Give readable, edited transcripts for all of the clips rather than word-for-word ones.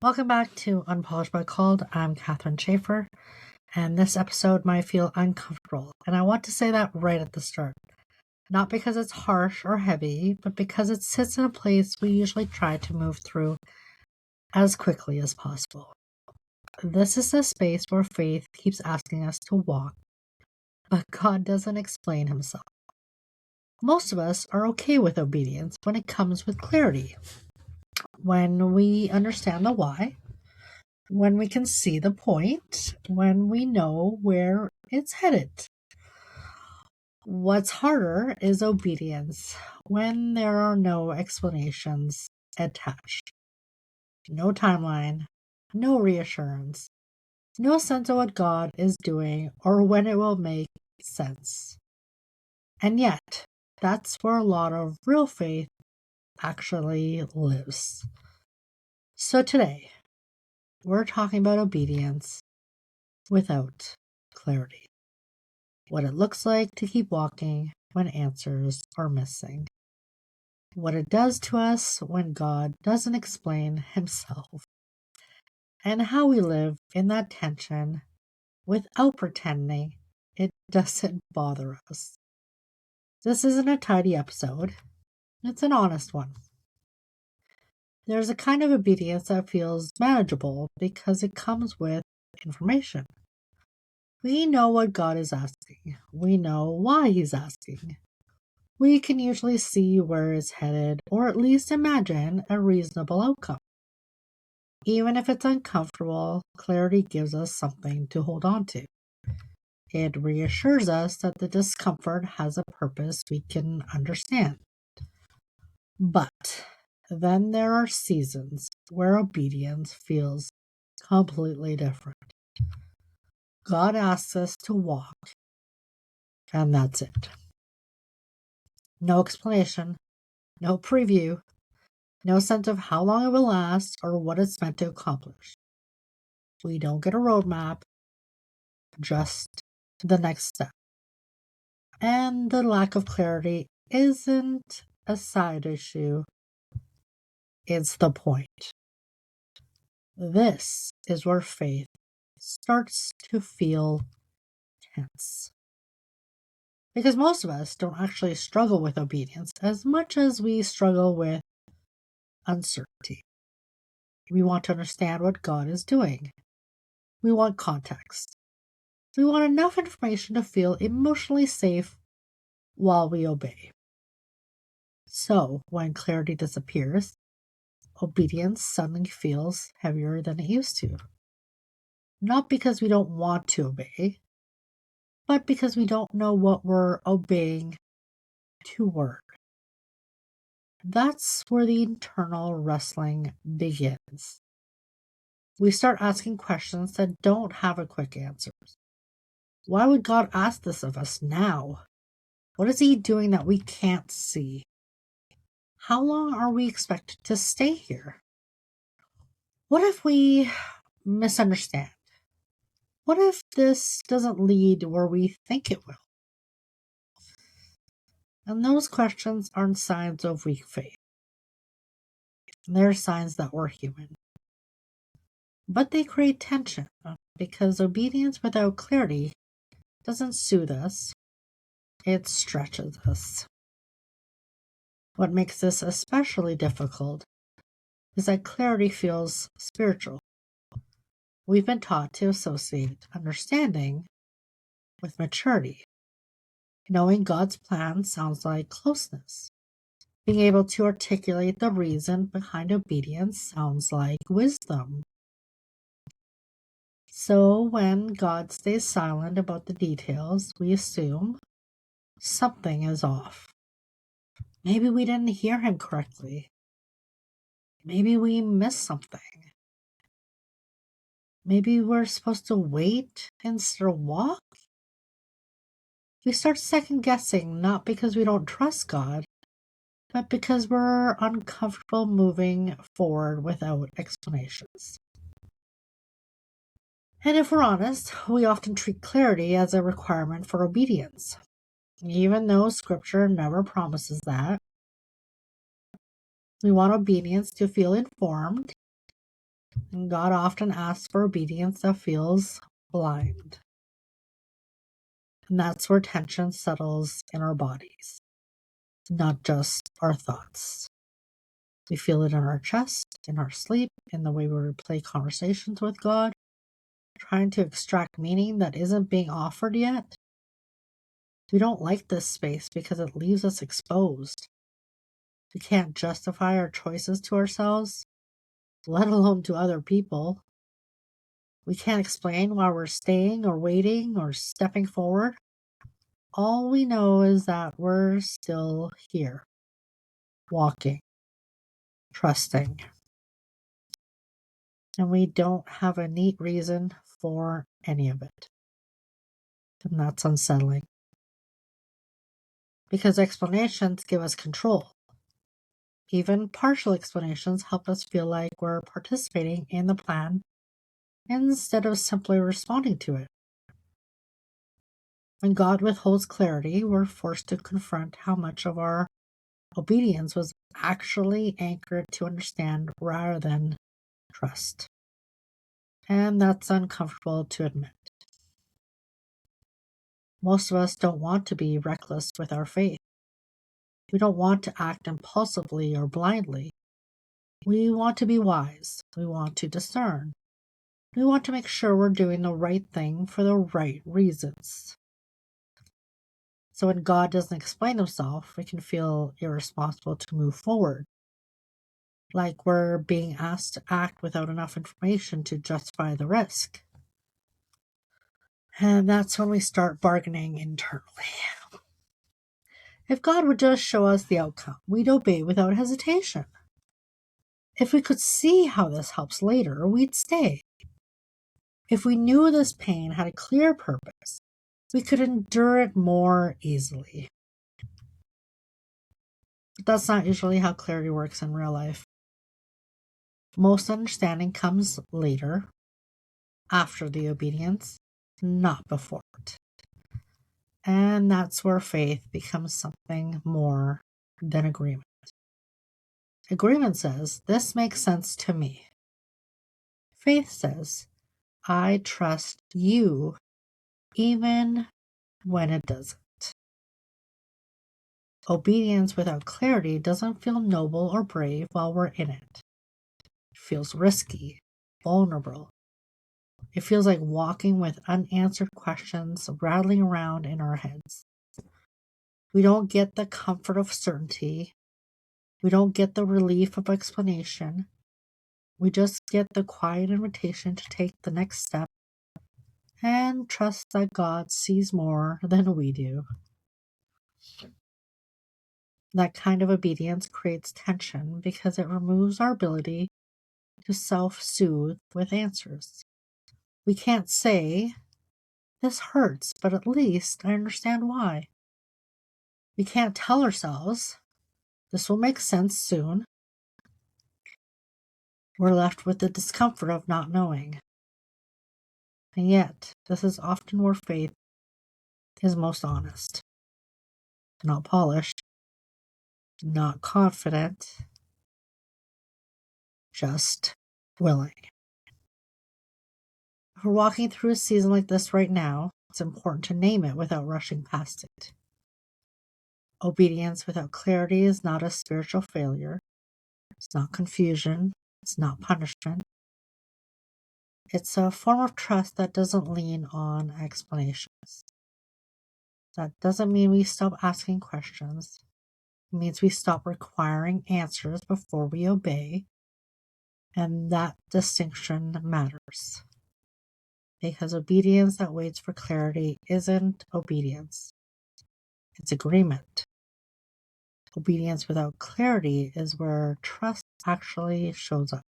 Welcome back to Unpolished but Called. I'm Kathrin Shaffer, and this episode might feel uncomfortable. And I want to say that right at the start. Not because it's harsh or heavy, but because it sits in a place we usually try to move through as quickly as possible. This is a space where faith keeps asking us to walk, but God doesn't explain himself. Most of us are okay with obedience when it comes with clarity. When we understand the why, when we can see the point, when we know where it's headed. What's harder is obedience, when there are no explanations attached. No timeline, no reassurance, no sense of what God is doing or when it will make sense. And yet, that's where a lot of real faith actually lives. So today, we're talking about obedience without clarity. What it looks like to keep walking when answers are missing. What it does to us when God doesn't explain himself. And how we live in that tension without pretending it doesn't bother us. This isn't a tidy episode. It's an honest one. There's a kind of obedience that feels manageable because it comes with information. We know what God is asking. We know why he's asking. We can usually see where it's headed or at least imagine a reasonable outcome. Even if it's uncomfortable, clarity gives us something to hold on to. It reassures us that the discomfort has a purpose we can understand. But then there are seasons where obedience feels completely different. God asks us to walk, and that's it. No explanation, no preview, no sense of how long it will last or what it's meant to accomplish. We don't get a roadmap, just the next step. And the lack of clarity isn't a side issue, it's the point. This is where faith starts to feel tense. Because most of us don't actually struggle with obedience as much as we struggle with uncertainty. We want to understand what God is doing. We want context. We want enough information to feel emotionally safe while we obey. So, when clarity disappears, obedience suddenly feels heavier than it used to. Not because we don't want to obey, but because we don't know what we're obeying toward. That's where the internal wrestling begins. We start asking questions that don't have a quick answer. Why would God ask this of us now? What is he doing that we can't see? How long are we expected to stay here? What if we misunderstand? What if this doesn't lead where we think it will? And those questions aren't signs of weak faith. They're signs that we're human. But they create tension because obedience without clarity doesn't soothe us, it stretches us. What makes this especially difficult is that clarity feels spiritual. We've been taught to associate understanding with maturity. Knowing God's plan sounds like closeness. Being able to articulate the reason behind obedience sounds like wisdom. So when God stays silent about the details, we assume something is off. Maybe we didn't hear him correctly. Maybe we missed something. Maybe we're supposed to wait instead of walk. We start second guessing not because we don't trust God, but because we're uncomfortable moving forward without explanations. And if we're honest, we often treat clarity as a requirement for obedience, even though scripture never promises that. We want obedience to feel informed, And God often asks for obedience that feels blind. And that's where tension settles in our bodies, not just our thoughts. We feel it in our chest, in our sleep, in the way we replay conversations with God, trying to extract meaning that isn't being offered yet. We don't like this space because it leaves us exposed. We can't justify our choices to ourselves, let alone to other people. We can't explain why we're staying or waiting or stepping forward. All we know is that we're still here, walking, trusting. And we don't have a neat reason for any of it. And that's unsettling. Because explanations give us control. Even partial explanations help us feel like we're participating in the plan instead of simply responding to it. When God withholds clarity, we're forced to confront how much of our obedience was actually anchored to understand rather than trust. And that's uncomfortable to admit. Most of us don't want to be reckless with our faith. We don't want to act impulsively or blindly. We want to be wise. We want to discern. We want to make sure we're doing the right thing for the right reasons. So when God doesn't explain himself, we can feel irresponsible to move forward. Like we're being asked to act without enough information to justify the risk. And that's when we start bargaining internally. If God would just show us the outcome, we'd obey without hesitation. If we could see how this helps later, we'd stay. If we knew this pain had a clear purpose, we could endure it more easily. But that's not usually how clarity works in real life. Most understanding comes later, after the obedience, not before it. And that's where faith becomes something more than agreement. Agreement says, this makes sense to me. Faith says, I trust you even when it doesn't. Obedience without clarity doesn't feel noble or brave while we're in it. It feels risky, vulnerable. It feels like walking with unanswered questions rattling around in our heads. We don't get the comfort of certainty. We don't get the relief of explanation. We just get the quiet invitation to take the next step and trust that God sees more than we do. That kind of obedience creates tension because it removes our ability to self-soothe with answers. We can't say, this hurts, but at least I understand why. We can't tell ourselves, this will make sense soon. We're left with the discomfort of not knowing. And yet, this is often where faith is most honest. Not polished, not confident, just willing. If we're walking through a season like this right now, it's important to name it without rushing past it. Obedience without clarity is not a spiritual failure. It's not confusion. It's not punishment. It's a form of trust that doesn't lean on explanations. That doesn't mean we stop asking questions. It means we stop requiring answers before we obey. And that distinction matters. Because obedience that waits for clarity isn't obedience. It's agreement. Obedience without clarity is where trust actually shows up.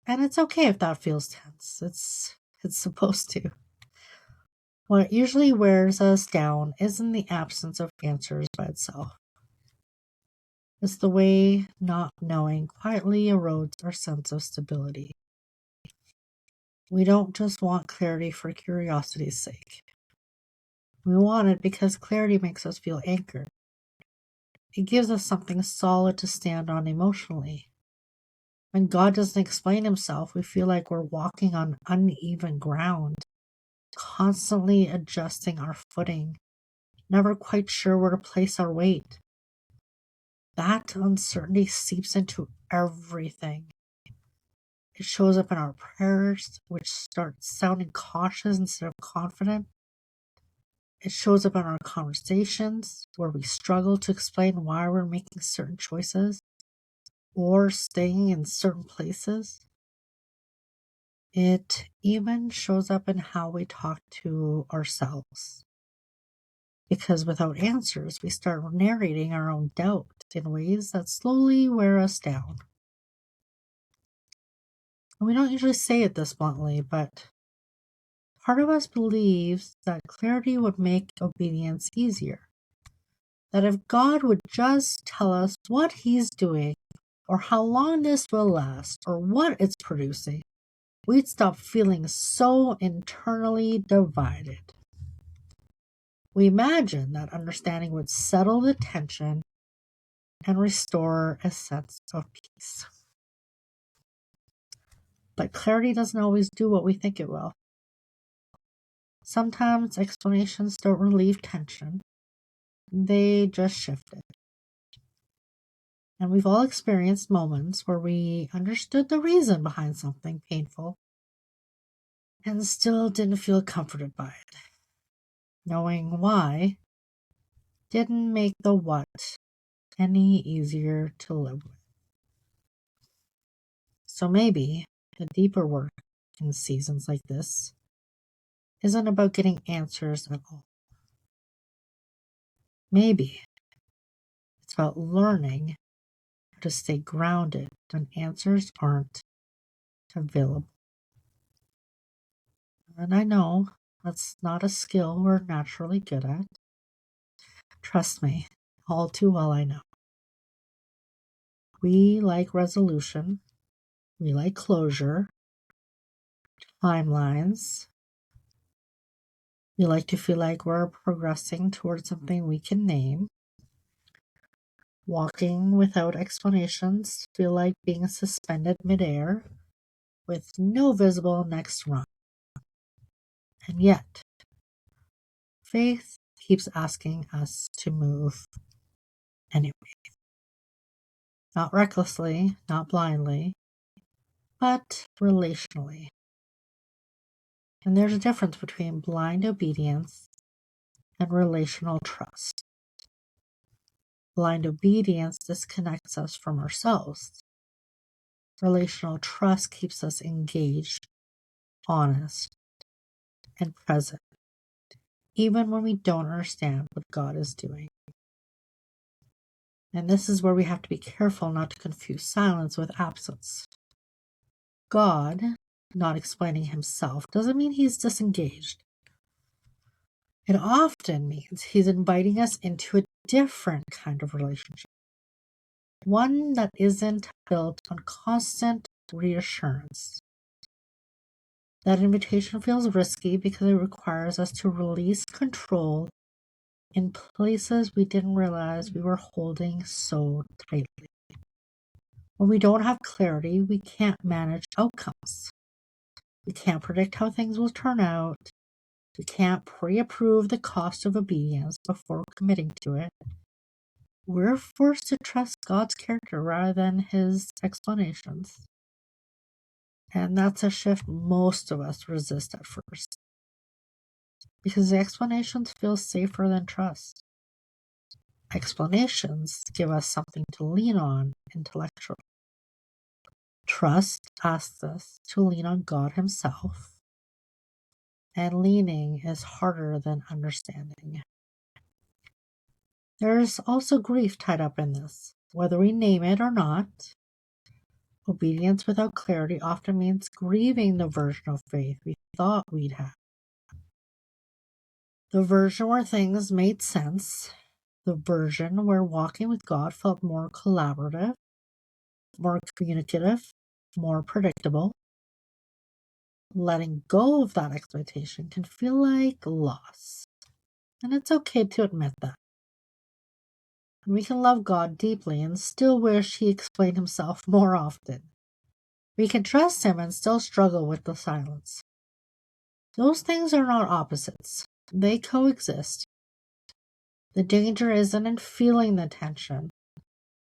And it's okay if that feels tense. It's supposed to. What usually wears us down isn't the absence of answers by itself. It's the way not knowing quietly erodes our sense of stability. We don't just want clarity for curiosity's sake. We want it because clarity makes us feel anchored. It gives us something solid to stand on emotionally. When God doesn't explain himself, we feel like we're walking on uneven ground, constantly adjusting our footing, never quite sure where to place our weight. That uncertainty seeps into everything. It shows up in our prayers, which start sounding cautious instead of confident. It shows up in our conversations, where we struggle to explain why we're making certain choices or staying in certain places. It even shows up in how we talk to ourselves. Because without answers, we start narrating our own doubt in ways that slowly wear us down. And we don't usually say it this bluntly, but part of us believes that clarity would make obedience easier. That if God would just tell us what He's doing, or how long this will last, or what it's producing, we'd stop feeling so internally divided. We imagine that understanding would settle the tension and restore a sense of peace. But clarity doesn't always do what we think it will. Sometimes explanations don't relieve tension, they just shift it. And we've all experienced moments where we understood the reason behind something painful and still didn't feel comforted by it. Knowing why didn't make the what any easier to live with. So maybe the deeper work in seasons like this isn't about getting answers at all. Maybe it's about learning how to stay grounded when answers aren't available. And I know that's not a skill we're naturally good at. Trust me, all too well I know. We like resolution, we like closure, timelines. We like to feel like we're progressing towards something we can name. Walking without explanations feel like being suspended midair with no visible next run. And yet, faith keeps asking us to move anyway. Not recklessly, not blindly, but relationally. And there's a difference between blind obedience and relational trust. Blind obedience disconnects us from ourselves. Relational trust keeps us engaged, honest, and present, even when we don't understand what God is doing. And this is where we have to be careful not to confuse silence with absence. God not explaining himself doesn't mean he's disengaged. It often means he's inviting us into a different kind of relationship. One that isn't built on constant reassurance. That invitation feels risky because it requires us to release control in places we didn't realize we were holding so tightly. When we don't have clarity, we can't manage outcomes. We can't predict how things will turn out. We can't pre-approve the cost of obedience before committing to it. We're forced to trust God's character rather than his explanations. And that's a shift most of us resist at first. Because the explanations feel safer than trust. Explanations give us something to lean on intellectually. Trust asks us to lean on God himself. And leaning is harder than understanding. There's also grief tied up in this, whether we name it or not. Obedience without clarity often means grieving the version of faith we thought we'd have. The version where things made sense, the version where walking with God felt more collaborative, more communicative, more predictable. Letting go of that expectation can feel like loss, and it's okay to admit that. We can love God deeply and still wish he explained himself more often. We can trust Him and still struggle with the silence. Those things are not opposites. They coexist. The danger isn't in feeling the tension.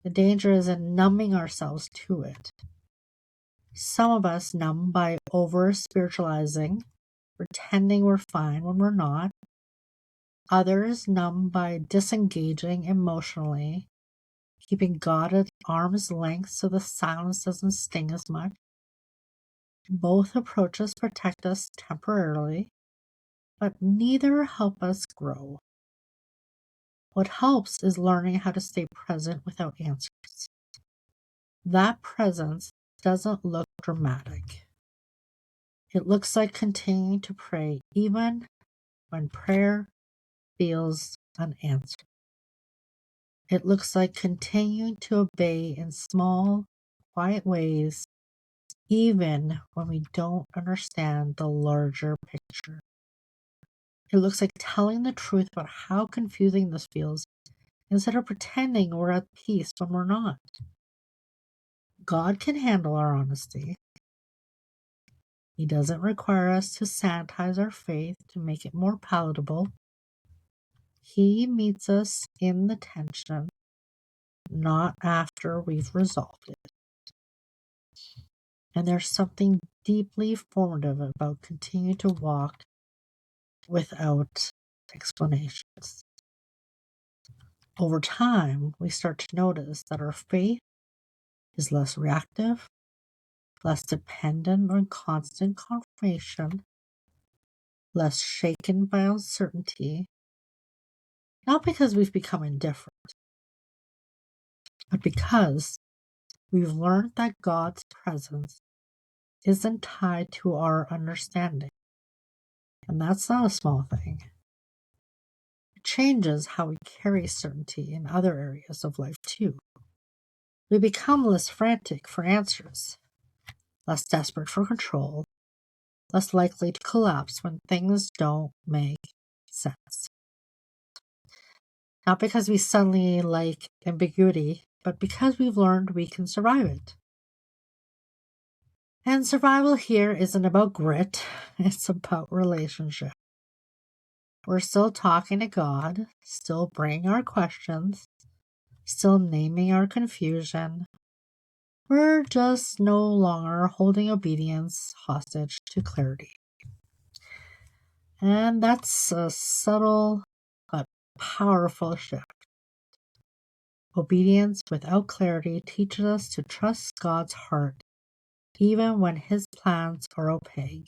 The danger is in numbing ourselves to it. Some of us numb by over-spiritualizing, pretending we're fine when we're not. Others numb by disengaging emotionally, keeping God at arm's length so the silence doesn't sting as much. Both approaches protect us temporarily, but neither help us grow. What helps is learning how to stay present without answers. That presence doesn't look dramatic. It looks like continuing to pray even when prayer feels unanswered. It looks like continuing to obey in small, quiet ways, even when we don't understand the larger picture. It looks like telling the truth about how confusing this feels instead of pretending we're at peace when we're not. God can handle our honesty. He doesn't require us to sanitize our faith to make it more palatable. He meets us in the tension, not after we've resolved it. And there's something deeply formative about continuing to walk without explanations. Over time, we start to notice that our faith is less reactive, less dependent on constant confirmation, less shaken by uncertainty, not because we've become indifferent, but because we've learned that God's presence isn't tied to our understanding. And that's not a small thing. It changes how we carry certainty in other areas of life too. We become less frantic for answers, less desperate for control, less likely to collapse when things don't make sense. Not because we suddenly like ambiguity, but because we've learned we can survive it. And survival here isn't about grit, it's about relationship. We're still talking to God, still bringing our questions, still naming our confusion. We're just no longer holding obedience hostage to clarity. And that's a subtle but powerful shift. Obedience without clarity teaches us to trust God's heart, even when His plans are opaque.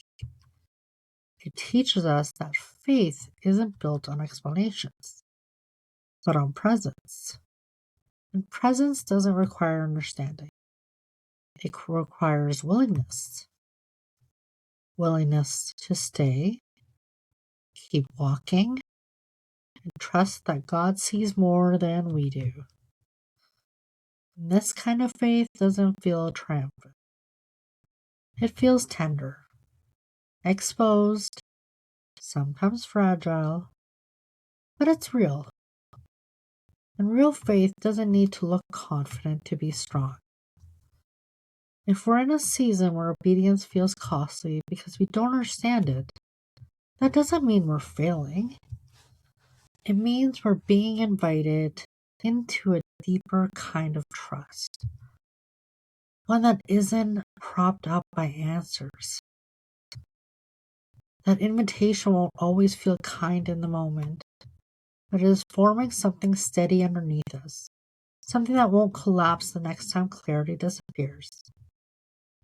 It teaches us that faith isn't built on explanations, but on presence. And presence doesn't require understanding. It requires willingness. Willingness to stay, keep walking, and trust that God sees more than we do. And this kind of faith doesn't feel triumphant. It feels tender, exposed, sometimes fragile, but it's real. And real faith doesn't need to look confident to be strong. If we're in a season where obedience feels costly because we don't understand it, that doesn't mean we're failing. It means we're being invited into a deeper kind of trust. One that isn't propped up by answers. That invitation won't always feel kind in the moment, but it is forming something steady underneath us. Something that won't collapse the next time clarity disappears.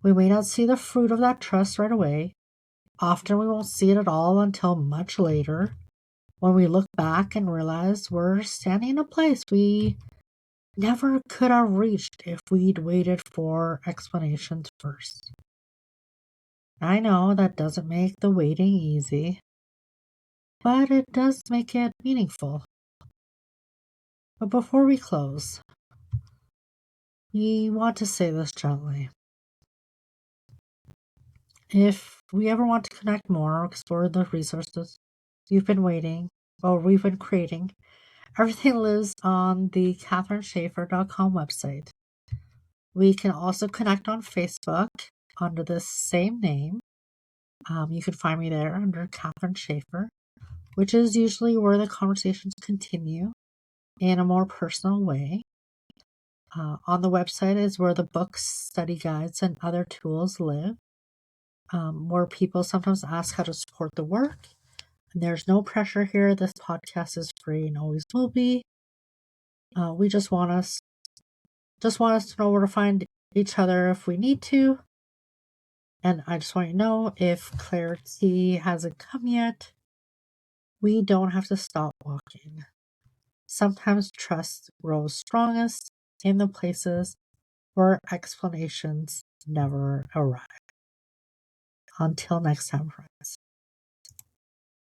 We may not see the fruit of that trust right away. Often we won't see it at all until much later, when we look back and realize we're standing in a place we never could have reached if we'd waited for explanations first. I know that doesn't make the waiting easy, but it does make it meaningful. But before we close, we want to say this gently. If we ever want to connect more or explore the resources we've been creating, everything lives on the KathrinShaffer.com website. We can also connect on Facebook under the same name. You can find me there under Kathrin Shaffer, which is usually where the conversations continue in a more personal way. On the website is where the books, study guides, and other tools live, where people sometimes ask how to support the work. And there's no pressure here. This podcast is free and always will be. We just want us to know where to find each other if we need to. And I just want you to know, if clarity hasn't come yet, we don't have to stop walking. Sometimes trust grows strongest in the places where explanations never arrive. Until next time, friends.